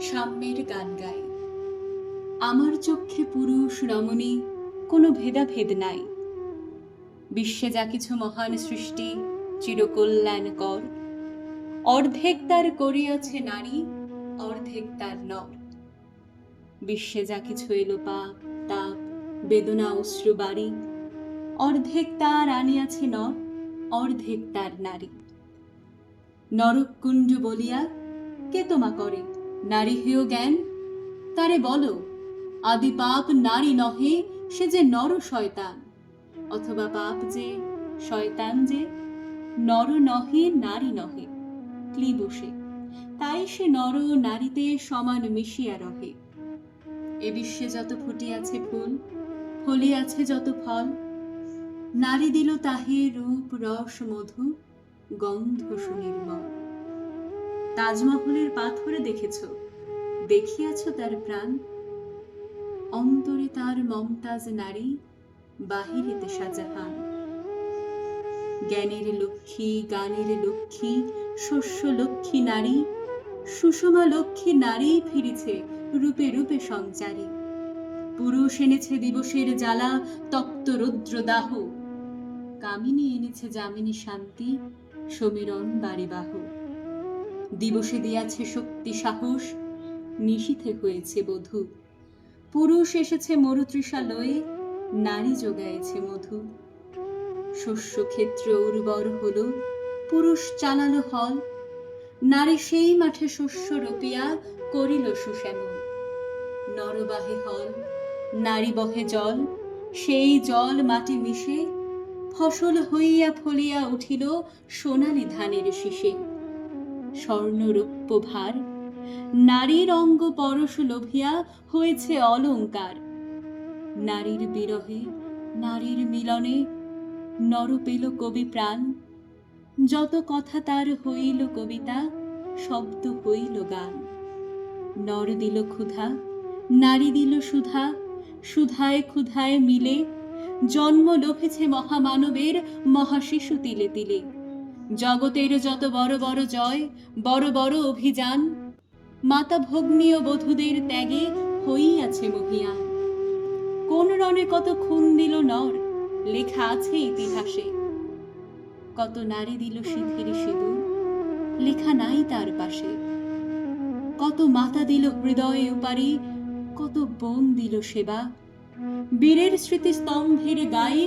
সাম্যের গান গাই। আমার চক্ষে পুরুষ রমণী কোনো ভেদাভেদ নাই। বিশ্বে যা কিছু মহান সৃষ্টি চিরকল্যাণকর, অর্ধেক তার করিয়াছে নারী, অর্ধেক তার নর। বিশ্বে যা কিছু এলো পাপ তাপ বেদনা অশ্রু বাড়ি, অর্ধেক তার আনিয়াছে নর, অর্ধেক তার নারী। নরকুণ্ড বলিয়া কে তোমা করে নারী হেয় জ্ঞান? তারে বলো আদি পাপ নারী নহে, সে যে নর শয়তান। অথবা পাপ যে শয়তান যে নর নহে নারী নহে, ক্লীবসে তাই সে নর নারীতে সমান মিশিয়া রহে। এ বিশ্বে যত ফুটিয়াছে ফুল, ফলিয়াছে যত ফল, নারী দিল তাহে রূপ রস মধু, গন্ধ সুনির্মল। তাজমহলের পাথরে দেখেছ, দেখিয়াছ তার প্রাণ, অন্তরে তার মমতাজ নারী, বাহিরেতে শাহজাহান। জ্ঞানের লক্ষ্মী গানের লক্ষ্মী শস্য লক্ষ্মী নারী, সুষমা লক্ষ্মী নারী ফিরেছে রূপে রূপে সঞ্চারী। পুরুষ এনেছে দিবসের জ্বালা তপ্ত রৌদ্র দাহ, কামিনী এনেছে যামিনী শান্তি সমীরণ বারিবাহ। দিবসে দিয়াছে শক্তি সাহস, নিশীথে হয়েছে বধূ। পুরুষ এসেছে মরুতৃষা লয়ে, নারী যোগায়েছে মধু। শস্য ক্ষেত্র উর্বর হলো, পুরুষ চালালো হল, নারী সেই মাঠে শস্য রোপিয়া করিল সুশ্যামল। নর বাহে হল, নারী বহে জল, সেই জল মাটি মিশে ফসল হইয়া ফলিয়া উঠিল সোনালি ধানের শীষে। স্বর্ণ রৌপ্য ভার, নারীর অঙ্গ পরশ লোভিয়া হয়েছে অলঙ্কার। নারীর বিরহে নারীর মিলনে নর পেল কবি প্রাণ, যত কথা তার হইল কবিতা, শব্দ হইল গান। নর দিল ক্ষুধা, নারী দিল সুধা, সুধায় ক্ষুধায় মিলে জন্ম লভেছে মহামানবের মহাশিশু তিলে তিলে। জগতের যত বড় বড় জয়, বড় বড় অভিযান, মাতা ভগ্নী ও বধূদের ত্যাগে হইয়াছে মহিয়ান। কোন রণে কত খুন দিল নর, লেখা আছে ইতিহাসে। কত নারী দিল সিঁথির সিঁদুর, লেখা নাই তার পাশে। কত মাতা দিল হৃদয়ে উপারি, কত বোন দিল সেবা, বীরের স্মৃতি স্তম্ভের গায়ে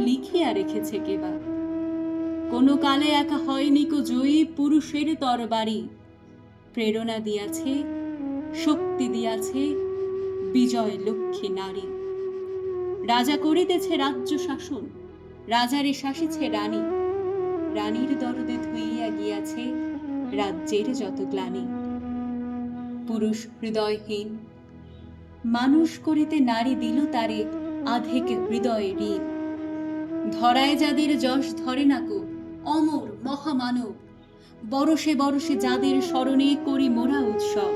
লিখিয়া রেখেছে কেবা। কোন কালে একা হয়নি কো জয়ী পুরুষের তরবারি, প্রেরণা দিয়াছে শক্তি দিয়াছে বিজয় লক্ষ্মী নারী। রাজা করিতেছে রাজ্য শাসন, রাজারে শাসিছে রানী, রানীর দরদে ধুইয়া গিয়াছে রাজ্যের যত গ্লানি। পুরুষ হৃদয়হীন মানুষ করিতে নারী দিল তারে আধেক হৃদয়ে ঋণ। ধরায় যাদের যশ ধরে নাকো অমর মহামানব, বরষে বরষে যাদের স্মরণে করি মোরা উৎসব।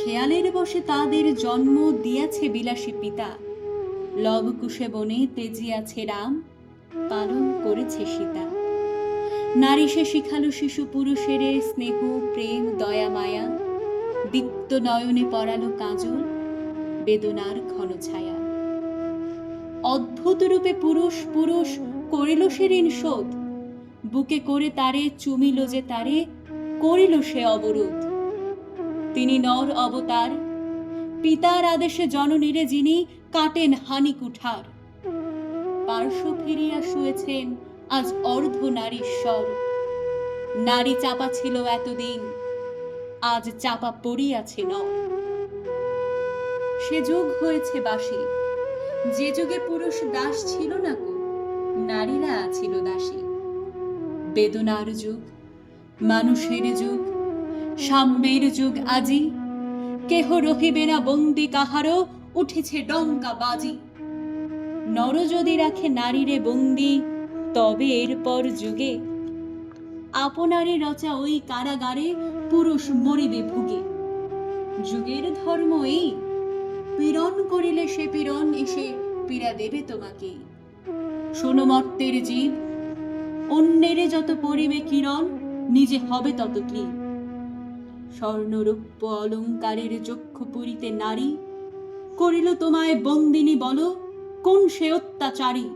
খেয়ালের বসে তাদের জন্ম দিয়াছে বিলাসী পিতা, লবকুশে বনে তেজিয়াছে রাম, পালন করেছে সীতা। নারী সে শিখালো শিশু পুরুষের স্নেহ প্রেম দয়া মায়া, দীপ্ত নয়নে পরালো কাজল বেদনার ঘন ছায়া। অদ্ভুত রূপে পুরুষ পুরুষ করিল সে ঋণ শোধ, বুকে করে তারে চুমিল যে তারে করিল সে অবরোধ। তিনি নর অবতার, পিতার আদেশে জননীরে যিনি কাটেন হানি কুঠার। পার্শ্ব ফিরিয়া শুয়েছেন আজ অর্ধ নারীশ্বর, নারী চাপা ছিল এতদিন, আজ চাপা পড়িয়াছে নর। সে যুগ হয়েছে বাসি, যে যুগে পুরুষ দাস ছিল না কো, নারীরা ছিল দাসী। বেদনার যুগ, মানুষের যুগ, সাম্যের যুগ আজি, কেহ রহিবে না বন্দি কাহারও, উঠেছে ডঙ্কা বাজি। নর যদি রাখে নারীরে বন্দি, তবে এরপর যুগে আপনারে রচা ওই কারাগারে পুরুষ মরিবে ভুগে। যুগের ধর্ম এই, পীড়ন করিলে সে পীড়ন এসে পীড়া দেবে তোমাকেই। শোনো মর্তের জীব, অন্যেরে যত পরিবে কিরণ, নিজে হবে তত ক্লীব। স্বর্ণরৌপ্য অলঙ্কারের চক্ষু পুরিতে নারী করিল তোমায় বন্দিনী, বলো কোন সে অত্যাচারী?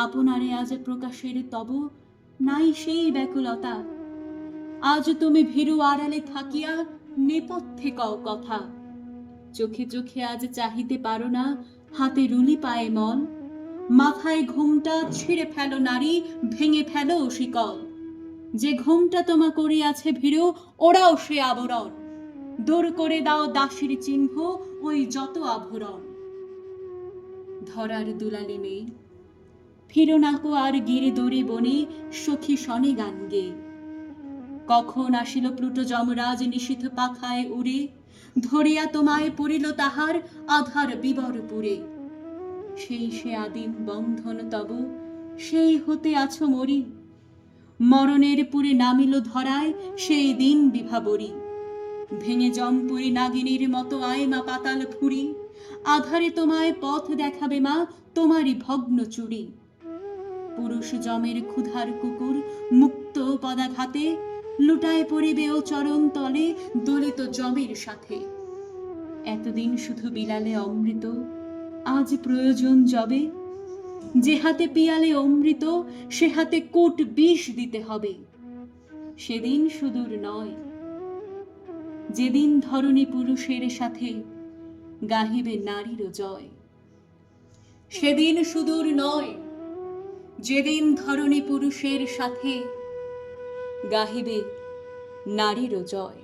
আপনারে আজ প্রকাশের তব নাই সেই ব্যাকুলতা, আজ তুমি ভীরু আড়ালে থাকিয়া নেপথ্যে কও কথা। চোখে চোখে আজ চাহিতে পারো না, হাতে রুলি পায়ে মল, মাথায় ঘোমটা ছিঁড়ে ফেলো নারী, ভেঙে ফেলো শিকল। যে ঘোমটা তোমা করিয়াছে ভীরু, ওরাও সে আবরণ, দূর করে দাও দাসীর চিহ্ন ওই যত আভরণ। ধরার দুলালি মেয়ে ফিরো নাকো আর গিরে দড়ি বনে, সখী শনে গান গে। কখন আসিল প্লুটো যমরাজ নিশীথ পাখায় উড়ে, ধরিয়া তোমায় পড়িল তাহার আধার বিবরপুরে। সেই সে আদিম বন্ধন তব, সেই হতে আছো মরি, মরণের পুরে নামিল ধরায় সেই দিন বিভাবরী। ভেঙে জমপুরি নাগিনীর মতো আয় মা পাতাল ফুরি, আধারে তোমায় পথ দেখাবে মা তোমারই ভগ্ন চুরি। পুরুষ জমের ক্ষুধার কুকুর মুক্ত পদাঘাতে, লুটায় পড়িবে ও চরণ তলে দলিত জমের সাথে। এতদিন শুধু বিলালে অমৃত, আজ প্রয়োজন যবে, যে হাতে পিয়ালে অমৃত সে হাতে কোট বিষ দিতে হবে। সেদিন সুদূর নয়, যেদিন ধরণী পুরুষের সাথে গাহিবে নারীর জয়। সেদিন সুদূর নয়, যেদিন ধরণী পুরুষের সাথে গাহিবে নারীর জয়।